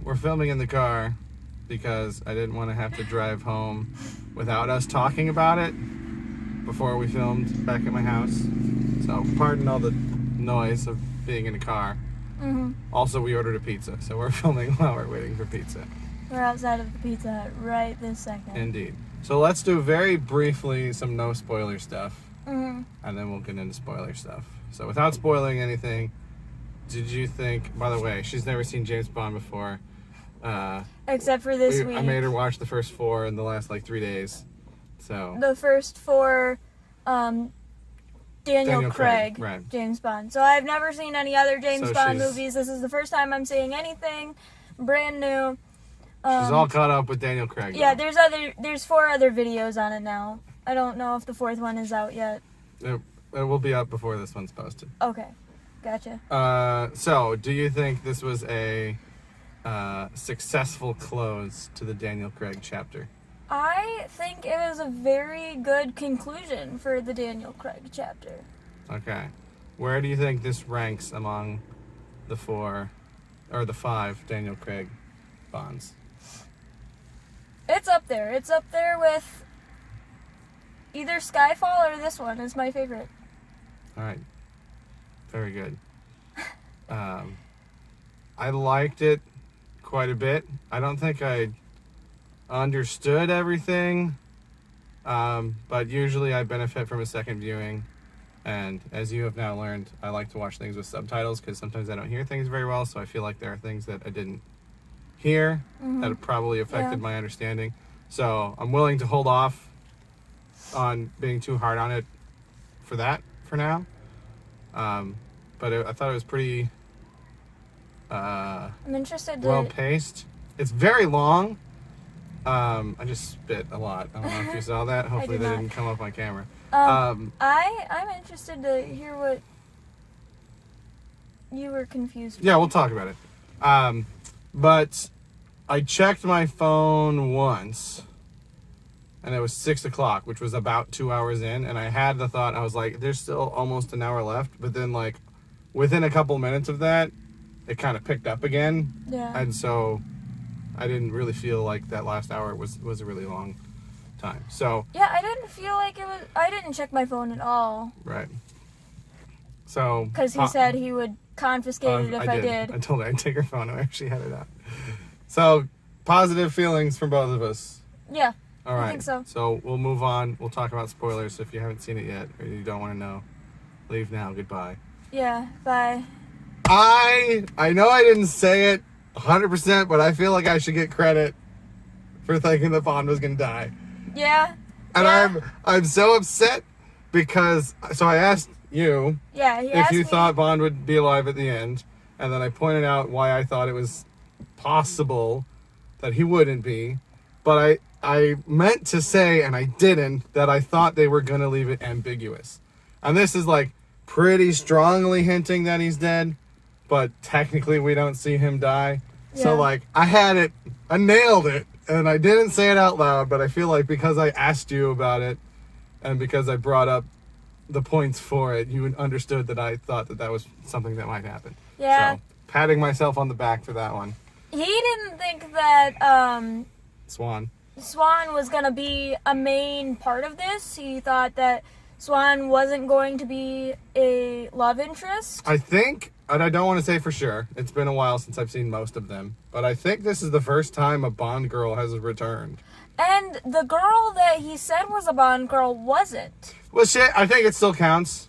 we're filming in the car because I didn't want to have to drive home without us talking about it before we filmed back at my house. So pardon all the noise of being in a car. Mm-hmm. Also, we ordered a pizza, so we're filming while we're waiting for pizza. We're outside of the Pizza Hut right this second. Indeed. So let's do very briefly some no spoiler stuff, Mm-hmm. and then we'll get into spoiler stuff. So without spoiling anything, did you think, by the way, she's never seen James Bond before. Except for this week. I made her watch the first 4 in the last 3 days. So The first 4 Daniel Craig right. James Bond. So I've never seen any other James So Bond she's- movies. This is the first time I'm seeing anything brand new. she's all caught up with Daniel Craig. Yeah, though. there's 4 other videos on it now. I don't know if the 4th one is out yet. It will be up before this one's posted. Okay, gotcha. So, do you think this was a successful close to the Daniel Craig chapter? I think it was a very good conclusion for the Daniel Craig chapter. Okay. Where do you think this ranks among the 4 or the 5 Daniel Craig Bonds? It's up there. It's up there with either Skyfall or this one is my favorite. All right. Very good. I liked it quite a bit. I don't think I understood everything, but usually I benefit from a second viewing. And as you have now learned, I like to watch things with subtitles because sometimes I don't hear things very well, so I feel like there are things that I didn't hear that have probably affected my understanding. So I'm willing to hold off on being too hard on it for now. But I thought it was pretty I'm interested to... well paced. It's very long. I just spit a lot. I don't know if you saw that. Hopefully did that not. didn't come up on camera. I'm interested to hear what you were confused with. Yeah, we'll talk about it. But I checked my phone once, and it was 6 o'clock, which was about 2 hours in, and I had the thought, I was like, there's still almost an hour left, but then within a couple minutes of that, it kind of picked up again, Yeah. and so I didn't really feel like that last hour was a really long time. So, Yeah, I didn't feel like it was... I didn't check my phone at all. right. So... Because he said he would confiscate it if I did. I told her I'd take her phone away if she had it out. So, positive feelings from both of us. Yeah. All right. I think so. So we'll move on. We'll talk about spoilers. If you haven't seen it yet or you don't want to know, leave now. Goodbye. Yeah, bye. I know I didn't say it 100%, but I feel like I should get credit for thinking that Bond was gonna die. Yeah. And yeah. I'm so upset because I asked you Yeah, he if asked you me... thought Bond would be alive at the end, and then I pointed out why I thought it was possible that he wouldn't be, but I meant to say, and I didn't, that I thought they were going to leave it ambiguous. And this is pretty strongly hinting that he's dead, but technically we don't see him die. Yeah. So I nailed it, and I didn't say it out loud, but I feel like because I asked you about it, and because I brought up the points for it, you understood that I thought that was something that might happen. Yeah. So, patting myself on the back for that one. He didn't think that Swan. Swan was going to be a main part of this. He thought that Swan wasn't going to be a love interest. I think, and I don't want to say for sure, it's been a while since I've seen most of them, but I think this is the first time a Bond girl has returned. And the girl that he said was a Bond girl wasn't. Well, shit, I think it still counts.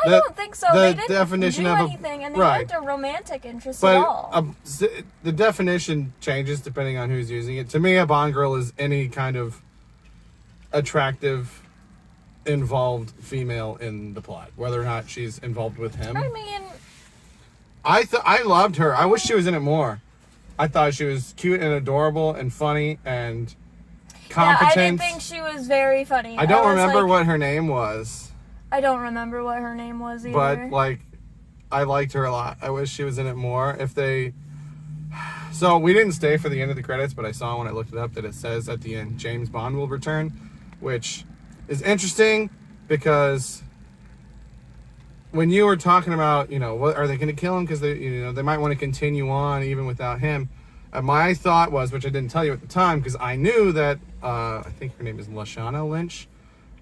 I don't think so. The They didn't definition do of anything, and they right. weren't a romantic interest at all. But the definition changes depending on who's using it. To me, a Bond girl is any kind of attractive, involved female in the plot, whether or not she's involved with him. I mean, I loved her. I wish she was in it more. I thought she was cute and adorable and funny and competent. yeah, I didn't think she was very funny. I don't was remember like- what her name was, I don't remember what her name was either. but I liked her a lot. I wish she was in it more. So we didn't stay for the end of the credits, but I saw when I looked it up that it says at the end James Bond will return, which is interesting because when you were talking about, what are they going to kill him because they might want to continue on even without him. And my thought was, which I didn't tell you at the time, because I knew that, I think her name is Lashana Lynch.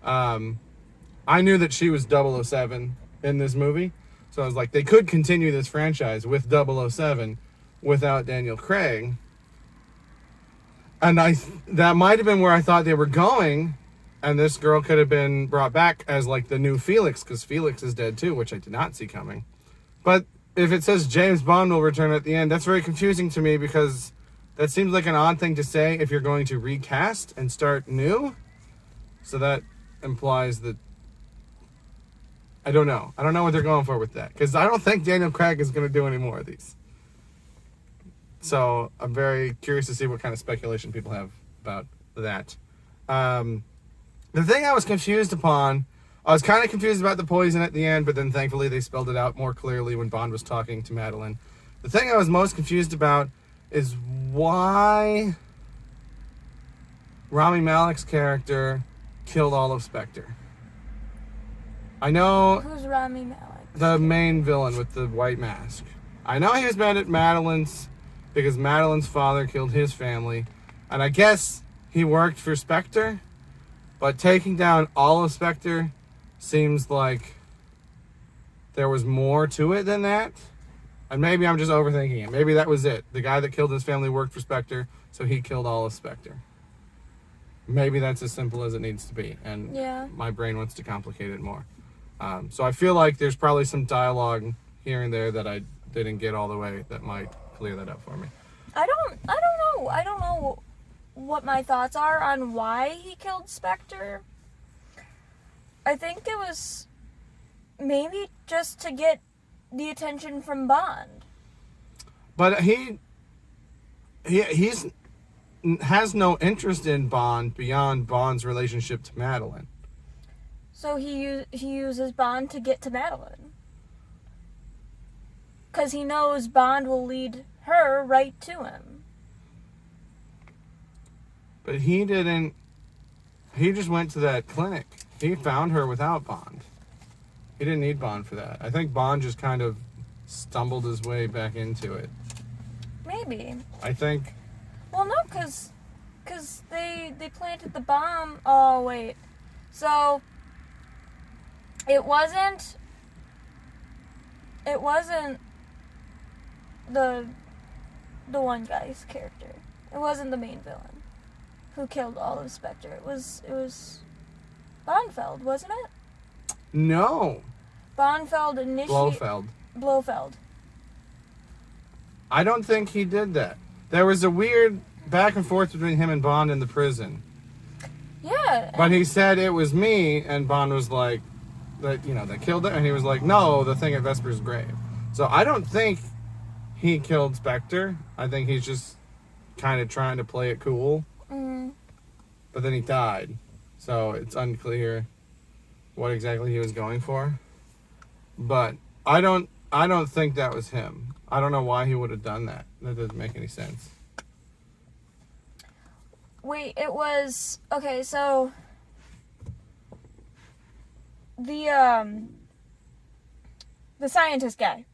I knew that she was 007 in this movie. So I was like, they could continue this franchise with 007 without Daniel Craig. And that might have been where I thought they were going. And this girl could have been brought back as like the new Felix, because Felix is dead too, which I did not see coming. But if it says James Bond will return at the end, that's very confusing to me, because that seems like an odd thing to say if you're going to recast and start new. So that implies that, I don't know what they're going for with that, because I don't think Daniel Craig is going to do any more of these. So I'm very curious to see what kind of speculation people have about that. The thing I was confused upon, I was kind of confused about the poison at the end, but then thankfully they spelled it out more clearly when Bond was talking to Madeline. The thing I was most confused about is why Rami Malek's character killed Olive Spectre. I know... Who's Rami Malek? The main villain with the white mask. I know he was mad at Madeline's because Madeline's father killed his family. And I guess he worked for Spectre. But taking down Olive Spectre seems like there was more to it than that. And maybe I'm just overthinking it. Maybe that was it. The guy that killed his family worked for Spectre, so he killed Olive Spectre. Maybe that's as simple as it needs to be. And Yeah. my brain wants to complicate it more. So I feel like there's probably some dialogue here and there that I didn't get all the way that might clear that up for me. I don't know. I don't know what my thoughts are on why he killed Spectre. I think it was maybe just to get the attention from Bond. But he has no interest in Bond beyond Bond's relationship to Madeline. So he uses Bond to get to Madeline. Because he knows Bond will lead her right to him. But he didn't. He just went to that clinic. He found her without Bond. He didn't need Bond for that. I think Bond just kind of stumbled his way back into it. Maybe. I think. Well, no, because they planted the bomb. Oh, wait. So, it wasn't the one guy's character. It wasn't the main villain who killed Olive Spectre. It was Bonfeld, wasn't it? No. Bonfeld Blofeld. I don't think he did that. There was a weird back and forth between him and Bond in the prison. Yeah. But he said it was me, and Bond was like, that they killed it, and he was like, no, the thing at Vesper's grave. So I don't think he killed Spectre. I think he's just kind of trying to play it cool. But then he died. So it's unclear what exactly he was going for. But I don't think that was him. I don't know why he would have done that. That doesn't make any sense. Wait, it was... Okay, so... The scientist guy.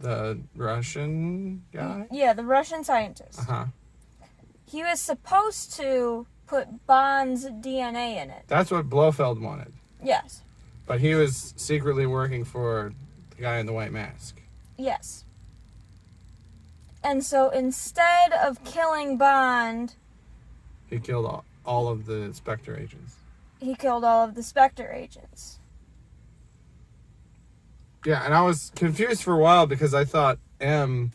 The Russian guy? Yeah, the Russian scientist. Uh-huh. He was supposed to put Bond's DNA in it. That's what Blofeld wanted. Yes. But he was secretly working for the guy in the white mask. Yes. And so instead of killing Bond... He killed all of the Spectre agents. He killed all of the Spectre agents. Yeah, and I was confused for a while because I thought M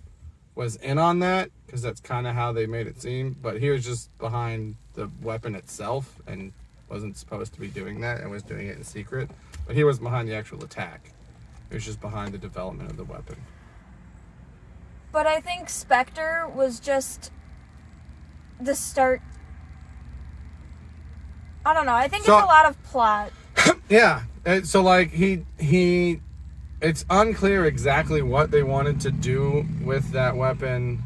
was in on that, because that's kind of how they made it seem, but he was just behind the weapon itself and wasn't supposed to be doing that and was doing it in secret. But he wasn't behind the actual attack. He was just behind the development of the weapon. But I think Spectre was just the start. I don't know. I think it's a lot of plot. Yeah. So, like, he... It's unclear exactly what they wanted to do with that weapon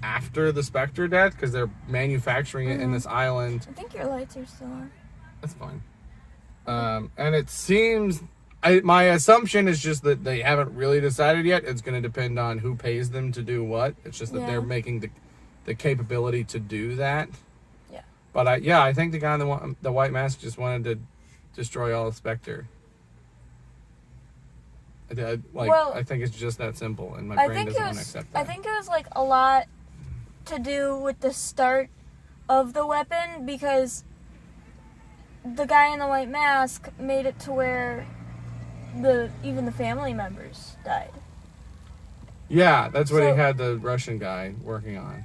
after the Spectre death, because they're manufacturing it in this island. I think your lights are still on. That's fine. And it seems... my assumption is just that they haven't really decided yet. It's going to depend on who pays them to do what. It's just that they're making the capability to do that. Yeah. But I think the guy in the white mask just wanted to destroy all of Spectre. I think it's just that simple, and my brain doesn't want to accept that. I think it was like a lot to do with the start of the weapon, because the guy in the white mask made it to where even the family members died. Yeah, that's what he had the Russian guy working on.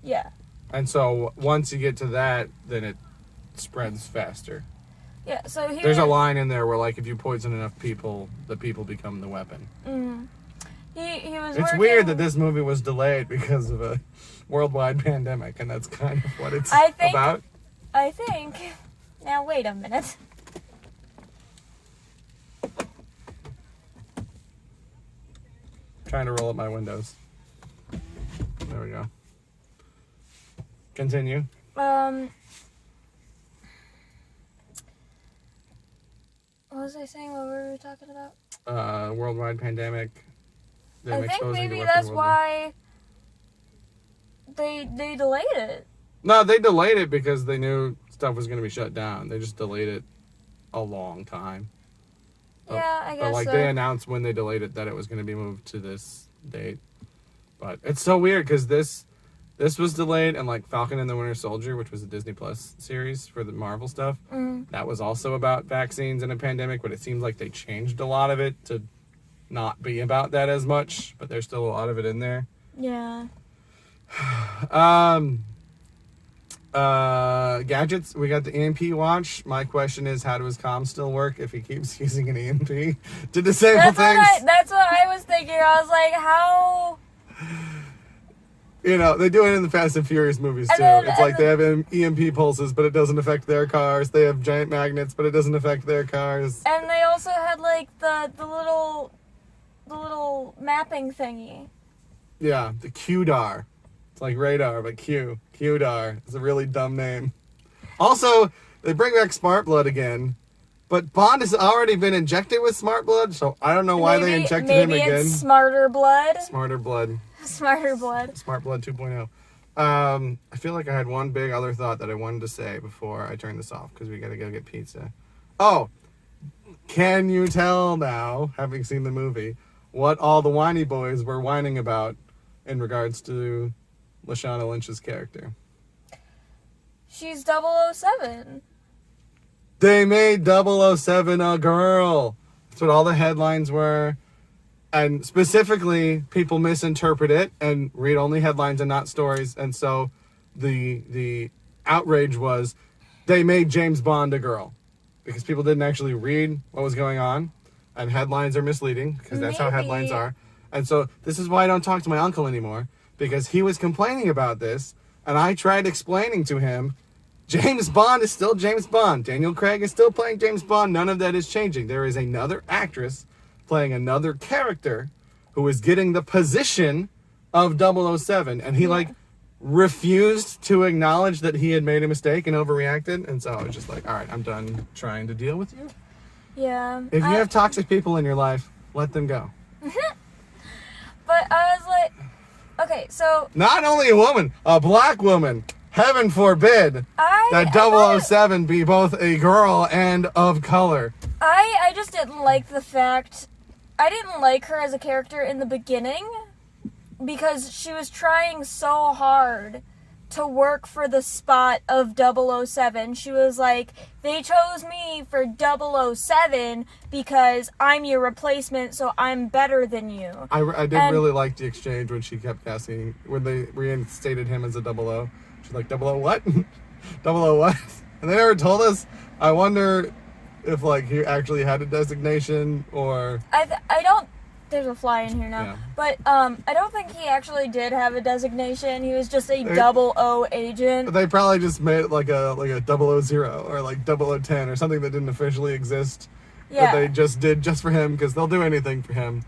Yeah. And so once you get to that, then it spreads faster. Yeah, so there's a line in there where, like, if you poison enough people, the people become the weapon. Mm-hmm. He was. It's weird that this movie was delayed because of a worldwide pandemic, and that's kind of what it's about. I think. Now wait a minute. Trying to roll up my windows. There we go. Continue. What was I saying? What were we talking about? Worldwide pandemic. I think maybe that's why they delayed it. No, they delayed it because they knew stuff was going to be shut down. They just delayed it a long time. Yeah, I guess so. They announced when they delayed it that it was going to be moved to this date. But it's so weird because this was delayed, and like Falcon and the Winter Soldier, which was a Disney Plus series for the Marvel stuff, that was also about vaccines and a pandemic, but it seems like they changed a lot of it to not be about that as much, but there's still a lot of it in there. Yeah. Gadgets, we got the EMP watch. My question is, how does comm still work if he keeps using an EMP to disable things? That's what I was thinking. I was like, how... You know, they do it in the Fast and Furious movies, too. It's like they have EMP pulses, but it doesn't affect their cars. They have giant magnets, but it doesn't affect their cars. And they also had, like, the little mapping thingy. Yeah, the QDAR. It's like radar, but QDAR. It's a really dumb name. Also, they bring back Smart Blood again, but Bond has already been injected with Smart Blood, so I don't know why they injected him again. Maybe it's Smarter Blood. Smarter Blood. Smarter Blood. Smart Blood 2.0. I feel like I had one big other thought that I wanted to say before I turn this off, because we gotta go get pizza. Oh! Can you tell now, having seen the movie, what all the whiny boys were whining about in regards to Lashana Lynch's character? She's 007. They made 007 a girl. That's what all the headlines were. And specifically, people misinterpret it and read only headlines and not stories. And so the outrage was they made James Bond a girl. Because people didn't actually read what was going on. And headlines are misleading, because that's how headlines are. And so this is why I don't talk to my uncle anymore. Because he was complaining about this. And I tried explaining to him, James Bond is still James Bond. Daniel Craig is still playing James Bond. None of that is changing. There is another actress playing another character who is getting the position of 007. And he, refused to acknowledge that he had made a mistake and overreacted. And so I was just like, all right, I'm done trying to deal with you. Yeah. If you have toxic people in your life, let them go. But I was like, okay, so... Not only a woman, a black woman. Heaven forbid that 007 be both a girl and of color. I just didn't like the fact... I didn't like her as a character in the beginning because she was trying so hard to work for the spot of 007. She was like, they chose me for 007 because I'm your replacement, so I'm better than you. I did really like the exchange when she kept casting, when they reinstated him as a 00. She's like, 00 what? 00 what? And they never told us. I wonder if, he actually had a designation, or... I don't... There's a fly in here now. Yeah. But, I don't think he actually did have a designation. He was just a 00 agent. They probably just made it like a 000 or 010 or something that didn't officially exist. Yeah. That they just did just for him, because they'll do anything for him.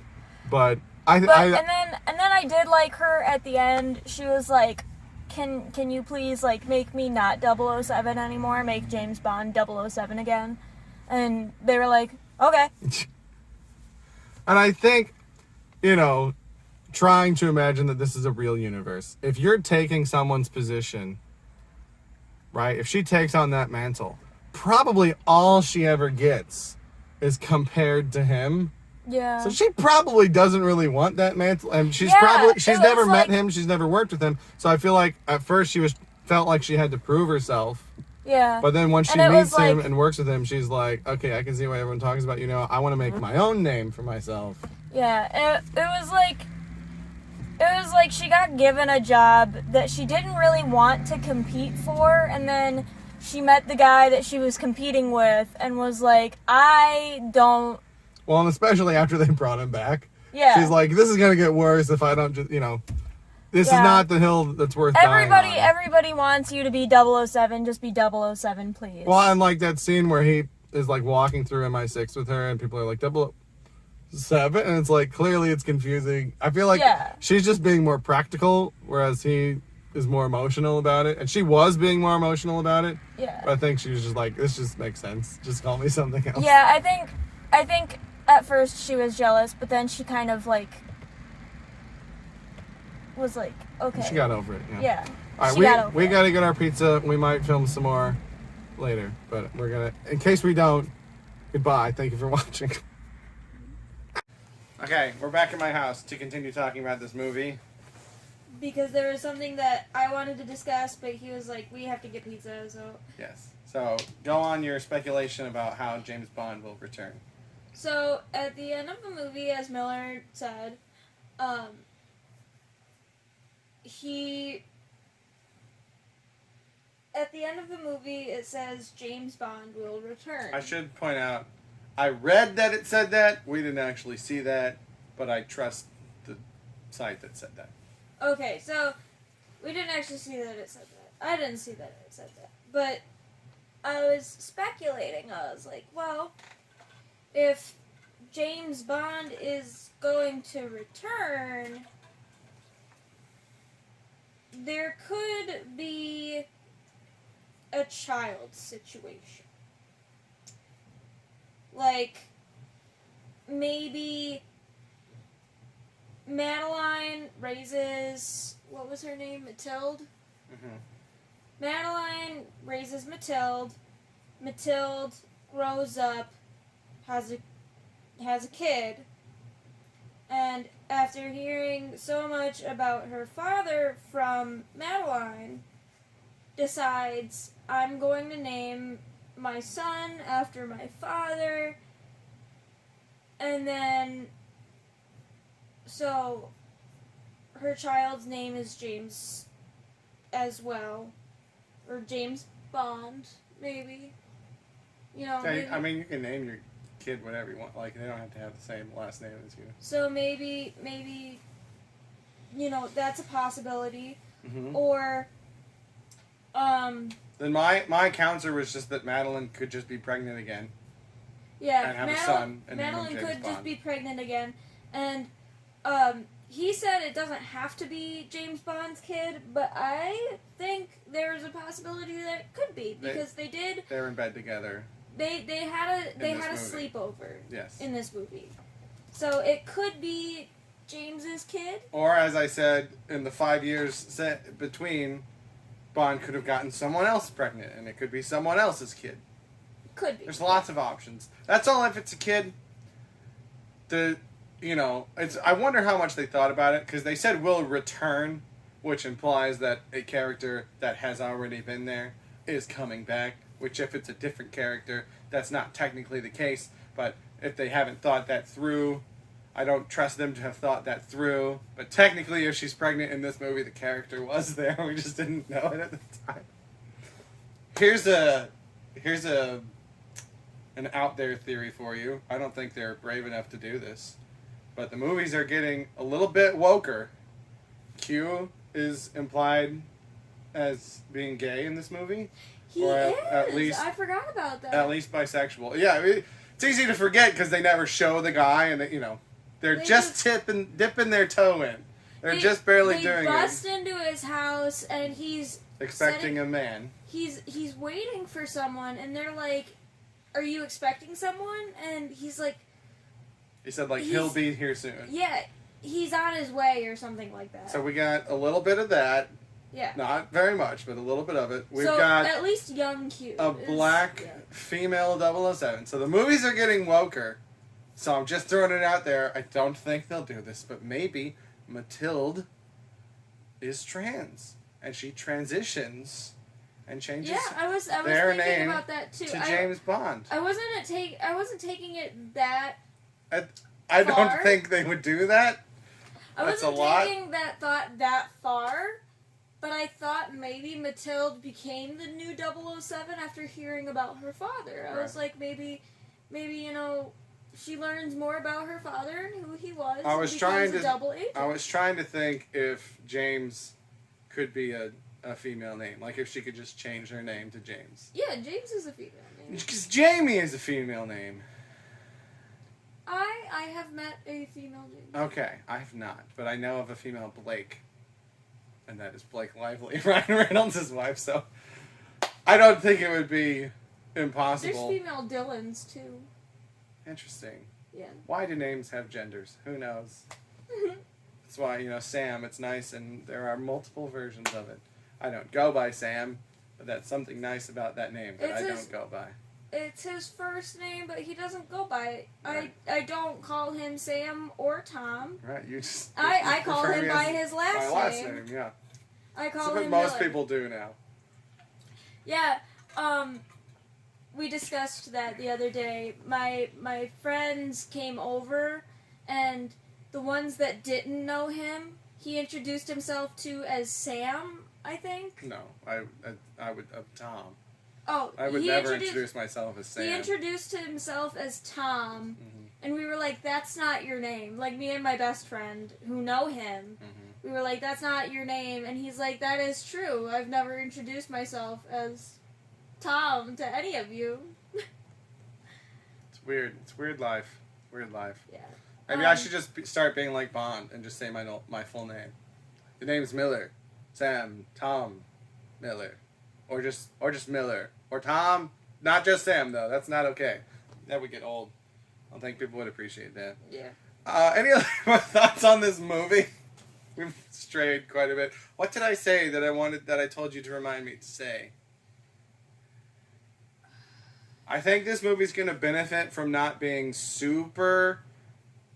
And then I did like her at the end. She was like, can you please, make me not 007 anymore? Make James Bond 007 again? And they were like, okay. And I think, trying to imagine that this is a real universe. If you're taking someone's position, right? If she takes on that mantle, probably all she ever gets is compared to him. Yeah. So she probably doesn't really want that mantle, and she's it never was met like- him, she's never worked with him. So I feel like at first she felt like she had to prove herself. Yeah. But then once she And it meets was him like- and works with him, she's like, okay, I can see why everyone talks about, I want to make my own name for myself. Yeah, it was like she got given a job that she didn't really want to compete for, and then she met the guy that she was competing with and was like, I don't. Well, and especially after they brought him back. Yeah. She's like, this is going to get worse if I don't just, this is Yeah. not the hill that's worth dying on. Everybody wants you to be 007, just be 007, please. Well, and like that scene where he is like walking through MI6 with her and people are like, 007, and it's like, clearly it's confusing. I feel like Yeah. she's just being more practical, whereas he is more emotional about it. And she was being more emotional about it. Yeah. But I think she was just like, this just makes sense. Just call me something else. Yeah, I think at first she was jealous, but then she kind of like was like, okay. She got over it. Yeah. All right, She got over we it. got to get our pizza. We might film some more later, but we're going to, in case we don't, goodbye. Thank you for watching. Okay, we're back at my house to continue talking about this movie. Because there was something that I wanted to discuss, but he was like, we have to get pizza, so. Yes. So, go on your speculation about how James Bond will return. So, at the end of the movie, as Miller said, at the end of the movie, it says James Bond will return. I should point out, I read that it said that. We didn't actually see that, but I trust the site that said that. Okay, so we didn't actually see that it said that. I didn't see that it said that. But I was speculating. I was like, well, if James Bond is going to return, there could be a child situation. Like, maybe Madeline raises, what was her name? Mathilde? Mm-hmm. Madeline raises Mathilde. Mathilde grows up, has a kid, and after hearing so much about her father from Madeline, decides, I'm going to name my son after my father, and then, so, her child's name is James as well, or James Bond, maybe, maybe. I mean, you can name your kid whatever you want. Like, they don't have to have the same last name as you. So maybe, that's a possibility, Mm-hmm. or, Then my counter was just that Madeline could just be pregnant again. yeah, And have a son and name him Madeline James could just Bond. be pregnant again, and he said it doesn't have to be James Bond's kid, but I think there's a possibility that it could be because They're in bed together. they had a this movie. sleepover Yes. in this movie, so it could be James's kid. Or, as I said, in the 5 years set between, Bond could have gotten someone else pregnant, and it could be someone else's kid. Could be. There's lots of options. That's all if it's a kid. I wonder how much they thought about it, because they said will return, which implies that a character that has already been there is coming back, which if it's a different character, that's not technically the case, but if they haven't thought that through, I don't trust them to have thought that through. But technically, if she's pregnant in this movie, the character was there. We just didn't know it at the time. Here's an out there theory for you. I don't think they're brave enough to do this, but the movies are getting a little bit woker. Q is implied as being gay in this movie. He Or is. at least- I forgot about that. At least bisexual. Yeah, it's easy to forget because they never show the guy, and they're They just dipping their toe in. They're just barely they doing bust it, into his house and he's expecting a man. he's waiting for someone, and they're like, "Are you expecting someone?" And he's like, He said, like, He's- he'll be here soon. "Yeah." he's on his way or something like that. So we got a little bit of that. Yeah. Not very much, but a little bit of it. We've so got at least young Q. a black female 007. So the movies are getting woker. So I'm just throwing it out there. I don't think they'll do this, but maybe Matilde is trans. And she transitions and changes I was their thinking name about that too. to James Bond. I wasn't taking it that I far. don't think they would do that. I That's wasn't a lot. taking that thought that far, but I thought maybe Matilde became the new 007 after hearing about her father. I was like, maybe she learns more about her father and who he was. I was trying to. Double agent. I was trying to think if James could be a female name, like if she could just change her name to James. Yeah, James is a female name. Because Jamie is a female name. I have met a female James. Okay, I have not, but I know of a female Blake, and that is Blake Lively, Ryan Reynolds' wife. So I don't think it would be impossible. There's female Dylans too. Interesting. Yeah. Why do names have genders? Who knows? That's why, Sam, it's nice, and there are multiple versions of it. I don't go by Sam, but that's something nice about that name that I don't go by. It's his first name, but he doesn't go by it. Right. I don't call him Sam or Tom. Right, you just... I call refer him me by as his last name. My last name, yeah. I call That's what him most Miller. people do now. Yeah, we discussed that the other day. My friends came over, and the ones that didn't know him, he introduced himself to as Sam, I think. No, I would... Tom. Oh, I would never introduce myself as Sam. He introduced himself as Tom, and we were like, that's not your name. Like, me and my best friend, who know him, we were like, that's not your name. And he's like, that is true. I've never introduced myself as Tom to any of you. It's weird. It's weird life. Weird life. Yeah. Maybe I should just start being like Bond and just say my full name. The name's Miller. Sam. Tom. Miller. Or just Miller. Or Tom. Not just Sam, though. That's not okay. That would get old. I don't think people would appreciate that. Yeah. Any other thoughts on this movie? We've strayed quite a bit. What did I say that I told you to remind me to say? I think this movie's going to benefit from not being super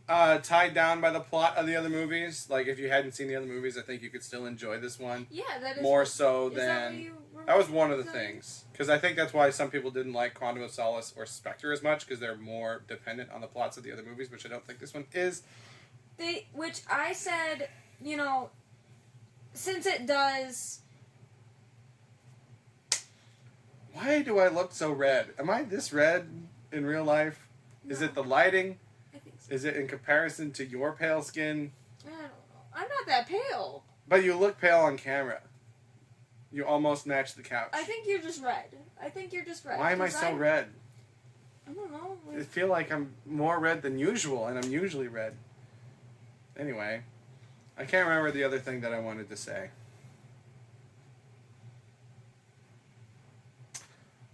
tied down by the plot of the other movies. Like, if you hadn't seen the other movies, I think you could still enjoy this one. Yeah, that is... More so is than... That was one of the things. Because I think that's why some people didn't like Quantum of Solace or Spectre as much, because they're more dependent on the plots of the other movies, which I don't think this one is. Which I said, since it does... Why do I look so red? Am I this red in real life? No. Is it the lighting? I think so. Is it in comparison to your pale skin? I don't know. I'm not that pale. But you look pale on camera. You almost match the couch. I think you're just red. Why am I so red? I don't know. I feel like I'm more red than usual, and I'm usually red. Anyway, I can't remember the other thing that I wanted to say.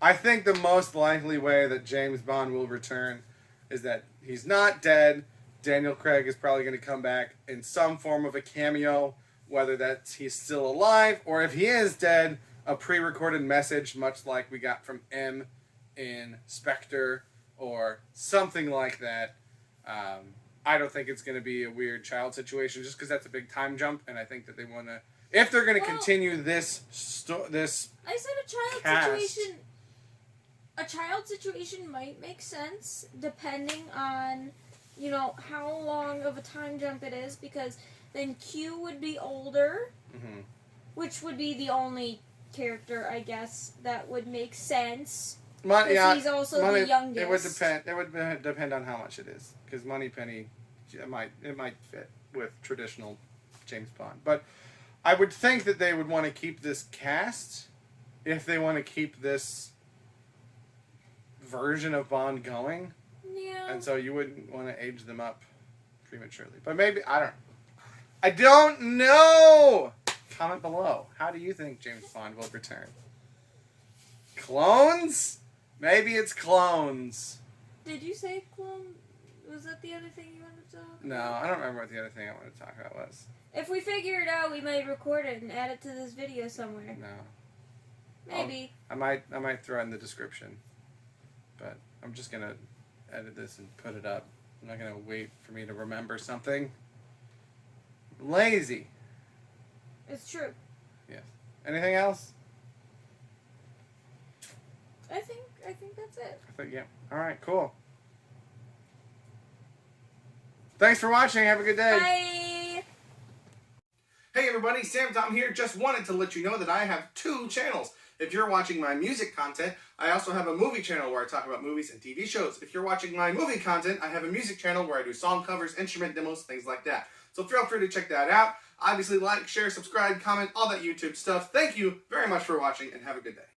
I think the most likely way that James Bond will return is that he's not dead. Daniel Craig is probably going to come back in some form of a cameo, whether that's he's still alive, or if he is dead, a pre-recorded message, much like we got from M in Spectre, or something like that. I don't think it's going to be a weird child situation, just because that's a big time jump, and I think that they want to... If they're going to continue this... I said a child cast, situation... A child situation might make sense, depending on, how long of a time jump it is, because then Q would be older, which would be the only character, I guess, that would make sense. He's also the youngest. It would depend. It would depend on how much it is, because Moneypenny, it might fit with traditional James Bond. But I would think that they would want to keep this cast if they want to keep this version of Bond going. Yeah. And so you wouldn't want to age them up prematurely. But maybe, I don't know! Comment below. How do you think James Bond will return? Clones? Maybe it's clones. Did you say clone? Was that the other thing you wanted to to talk No, about? I don't remember what the other thing I wanted to talk about was. If we figure it out, we might record it and add it to this video somewhere. No. Maybe. I might throw it in the description. But I'm just gonna edit this and put it up. I'm not gonna wait for me to remember something. I'm lazy. It's true. Yes. Anything else? I think that's it. I think, yeah. Alright, cool. Thanks for watching. Have a good day. Bye! Hey everybody, Sam Tom here. Just wanted to let you know that I have 2 channels. If you're watching my music content, I also have a movie channel where I talk about movies and TV shows. If you're watching my movie content, I have a music channel where I do song covers, instrument demos, things like that. So feel free to check that out. Obviously, like, share, subscribe, comment, all that YouTube stuff. Thank you very much for watching and have a good day.